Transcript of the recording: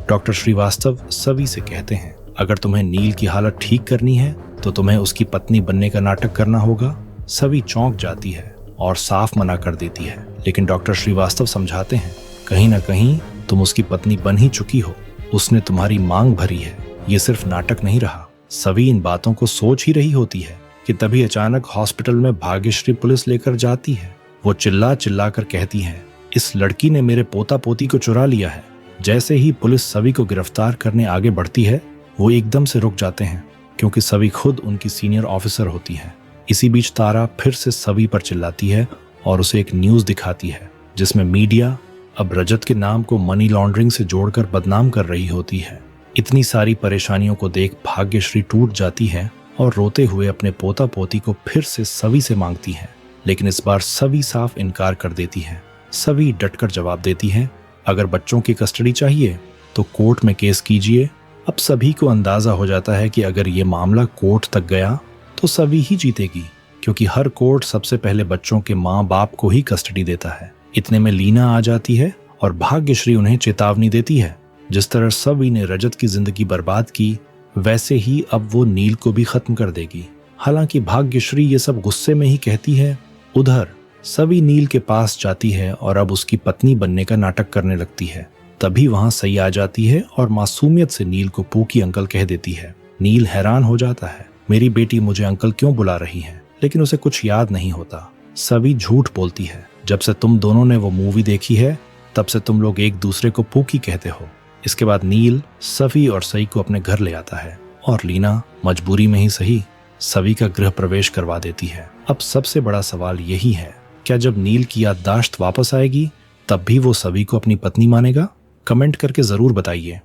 Doctor Srivastava सवी से कहते हैं, अगर तुम्हें नील की हालत ठीक करनी है तो तुम्हें उसकी पत्नी बनने का नाटक करना होगा। सवी चौंक जाती है और साफ मना कर देती है, लेकिन डॉक्टर श्रीवास्तव समझाते हैं, कहीं ना कहीं तुम उसकी पत्नी बन ही चुकी हो। उसने तुम्हारी मांग भरी है, ये सिर्फ नाटक नहीं रहा। सवी इन बातों को सोच ही रही होती है कि तभी अचानक हॉस्पिटल में भाग्यश्री पुलिस लेकर जाती है। वो चिल्ला चिल्ला कर कहती है, इस लड़की ने मेरे पोता पोती को चुरा लिया है। जैसे ही पुलिस सवी को गिरफ्तार करने आगे बढ़ती है, वो एकदम से रुक जाते हैं, क्योंकि सवी खुद उनकी सीनियर ऑफिसर होती है। इसी बीच तारा फिर से सवी पर चिल्लाती है और उसे एक न्यूज दिखाती है, जिसमें मीडिया अब रजत के नाम को मनी लॉन्ड्रिंग से जोड़कर बदनाम कर रही होती है। इतनी सारी परेशानियों को देख भाग्यश्री टूट जाती है और रोते हुए अपने पोता पोती को फिर से सवी से मांगती है, लेकिन इस बार सवी साफ इनकार कर देती है। सवी डटकर जवाब देती है, अगर बच्चों की कस्टडी चाहिए तो कोर्ट में केस कीजिए। अब सभी को अंदाजा हो जाता है कि अगर ये मामला कोर्ट तक गया तो सवी ही जीतेगी, क्योंकि हर कोर्ट सबसे पहले बच्चों के माँ बाप को ही कस्टडी देता है। इतने में लीना आ जाती है और भाग्यश्री उन्हें चेतावनी देती है, जिस तरह सवी ने रजत की जिंदगी बर्बाद की, वैसे ही अब वो नील को भी खत्म कर देगी। हालांकि भाग्यश्री ये सब गुस्से में ही कहती है। उधर सवी नील के पास जाती है और अब उसकी पत्नी बनने का नाटक करने लगती है। तभी वहां सई आ जाती है और मासूमियत से नील को पूकी अंकल कह देती है। नील हैरान हो जाता है, मेरी बेटी मुझे अंकल क्यों बुला रही है, लेकिन उसे कुछ याद नहीं होता। सवी झूठ बोलती है, जब से तुम दोनों ने वो मूवी देखी है तब से तुम लोग एक दूसरे को पूकी कहते हो। इसके बाद नील सवी और सई को अपने घर ले आता है और लीना मजबूरी में ही सही सवी का गृह प्रवेश करवा देती है। अब सबसे बड़ा सवाल यही है, क्या जब नील की याददाश्त वापस आएगी तब भी वो सवी को अपनी पत्नी मानेगा? कमेंट करके जरूर बताइए।